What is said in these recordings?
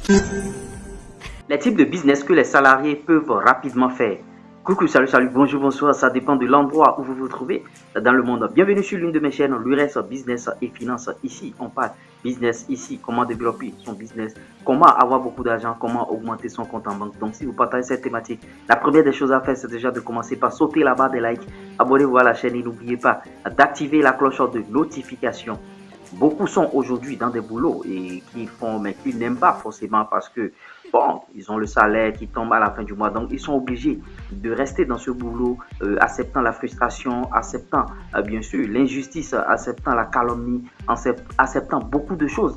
Les types de business que les salariés peuvent rapidement faire. Coucou, salut, bonjour, bonsoir, ça dépend de l'endroit où vous vous trouvez dans le monde. Bienvenue sur l'une de mes chaînes, l'URS Business et Finance. Ici, on parle business, ici, comment développer son business, comment avoir beaucoup d'argent, comment augmenter son compte en banque. Donc, si vous partagez cette thématique, la première des choses à faire, c'est déjà de commencer par sauter la barre des likes, abonnez-vous à la chaîne et n'oubliez pas d'activer la cloche de notification. Beaucoup sont aujourd'hui dans des boulots et qui font, mais qui n'aiment pas forcément parce que, bon, ils ont le salaire qui tombe à la fin du mois. Donc, ils sont obligés de rester dans ce boulot, acceptant la frustration, acceptant, bien sûr, l'injustice, acceptant la calomnie, acceptant beaucoup de choses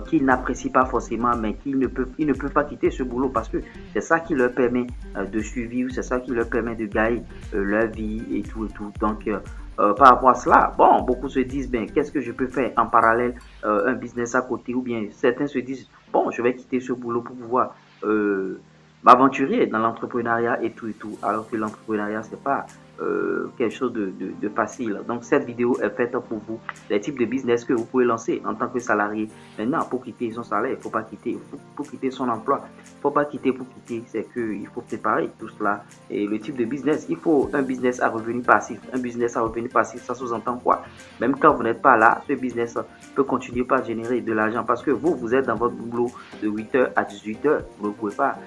qu'ils n'apprécient pas forcément, mais ils ne peuvent pas quitter ce boulot parce que c'est ça qui leur permet de survivre, c'est ça qui leur permet de gagner leur vie et tout et tout. Donc, par rapport à cela, bon, beaucoup se disent, ben, qu'est-ce que je peux faire en parallèle, un business à côté, ou bien certains se disent, bon, je vais quitter ce boulot pour pouvoir m'aventurer dans l'entrepreneuriat et tout, alors que l'entrepreneuriat, c'est pas quelque chose de facile. Donc, cette vidéo est faite pour vous, les types de business que vous pouvez lancer en tant que salarié. Maintenant, pour quitter son salaire, il ne faut pas quitter, pour quitter son emploi, il ne faut pas quitter pour quitter, c'est qu'il faut préparer tout cela. Et le type de business, il faut un business à revenu passif. Un business à revenu passif, ça sous-entend quoi? Même quand vous n'êtes pas là, ce business peut continuer par générer de l'argent parce que vous êtes dans votre boulot de 8h à 18h. Vous ne pouvez pas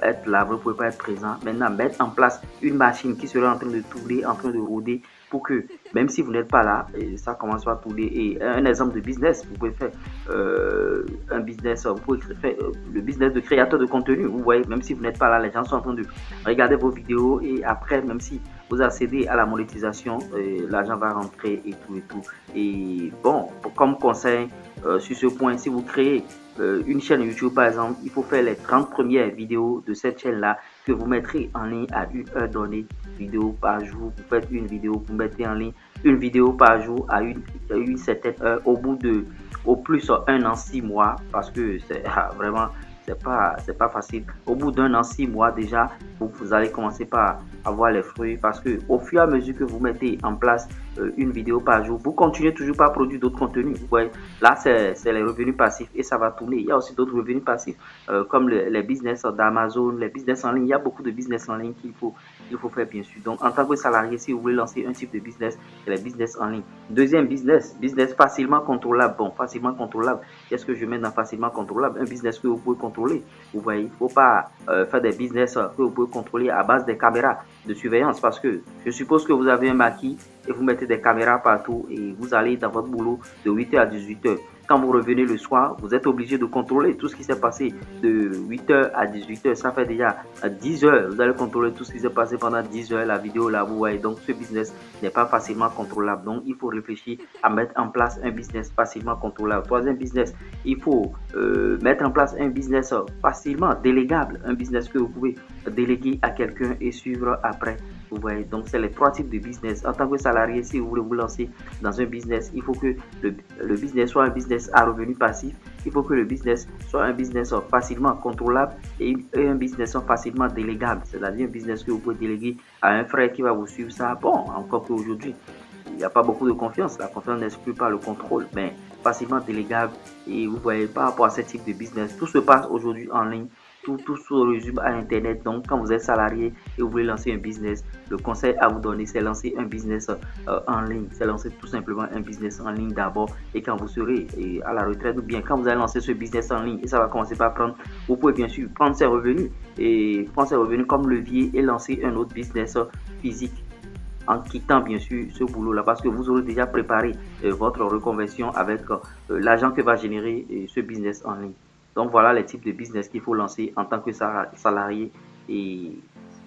être là, vous ne pouvez pas être présent. Maintenant, mettre en place une machine qui serait en train de tourner, en train de rôder pour que, même si vous n'êtes pas là, ça commence à tourner. Et un exemple de business, vous pouvez faire un business, vous pouvez faire le business de créateur de contenu. Vous voyez, même si vous n'êtes pas là, les gens sont en train de regarder vos vidéos et après, même si vous accédez à la monétisation, l'argent va rentrer et tout et tout. Et bon, comme conseil sur ce point, si vous créez une chaîne YouTube par exemple, il faut faire les 30 premières vidéos de cette chaîne-là que vous mettrez en ligne à une heure donnée, vidéo par jour. Vous faites une vidéo, vous mettez en ligne une vidéo par jour à une certaine heure au bout de au plus 1 an, 6 mois, parce que c'est vraiment c'est pas facile. Au bout d'1 an, 6 mois déjà, vous allez commencer par avoir les fruits parce que au fur et à mesure que vous mettez en place une vidéo par jour, vous continuez toujours par produire d'autres contenus. Vous voyez, là c'est les revenus passifs et ça va tourner. Il y a aussi d'autres revenus passifs comme les business d'Amazon, les business en ligne. Il y a beaucoup de business en ligne qu'il faut faire bien sûr. Donc en tant que salarié, si vous voulez lancer un type de business, c'est les business en ligne. Deuxième business facilement contrôlable. Bon, facilement contrôlable. Qu'est-ce que je mets dans facilement contrôlable? Un business que vous pouvez contrôler. Vous voyez, il ne faut pas faire des business que vous pouvez contrôler à base des caméras de surveillance parce que je suppose que vous avez un maquis et vous mettez des caméras partout et vous allez dans votre boulot de 8h à 18h. Quand vous revenez le soir, vous êtes obligé de contrôler tout ce qui s'est passé de 8h à 18h. Ça fait déjà 10 heures. Vous allez contrôler tout ce qui s'est passé pendant 10 heures. La vidéo là, vous voyez. Donc, ce business n'est pas facilement contrôlable. Donc, il faut réfléchir à mettre en place un business facilement contrôlable. Troisième business, il faut mettre en place un business facilement délégable. Un business que vous pouvez déléguer à quelqu'un et suivre après. Vous voyez, donc c'est les 3 types de business. En tant que salarié, si vous voulez vous lancer dans un business, il faut que le business soit un business à revenu passif. Il faut que le business soit un business facilement contrôlable et un business facilement délégable. C'est-à-dire un business que vous pouvez déléguer à un frère qui va vous suivre ça. Bon, encore qu'aujourd'hui, il n'y a pas beaucoup de confiance. La confiance n'exclut pas le contrôle, mais facilement délégable. Et vous voyez, par rapport à ce type de business, tout se passe aujourd'hui en ligne. Tout se résume à Internet. Donc, quand vous êtes salarié et vous voulez lancer un business, le conseil à vous donner, c'est lancer un business en ligne. C'est lancer tout simplement un business en ligne d'abord. Et quand vous serez à la retraite ou bien quand vous allez lancer ce business en ligne et ça va commencer par prendre, vous pouvez bien sûr prendre ces revenus et prendre ces revenus comme levier et lancer un autre business physique en quittant bien sûr ce boulot-là parce que vous aurez déjà préparé votre reconversion avec l'argent que va générer ce business en ligne. Donc voilà les types de business qu'il faut lancer en tant que salarié et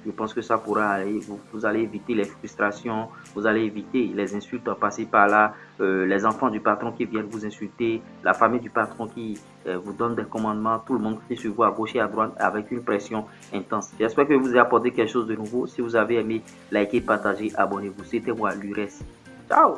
je pense que ça pourra aller, vous allez éviter les frustrations, vous allez éviter les insultes passées par là, les enfants du patron qui viennent vous insulter, la famille du patron qui vous donne des commandements, tout le monde crie sur vous à gauche et à droite avec une pression intense. J'espère que vous avez apporté quelque chose de nouveau. Si vous avez aimé, likez, partagez, abonnez-vous. C'était moi, l'URS. Ciao!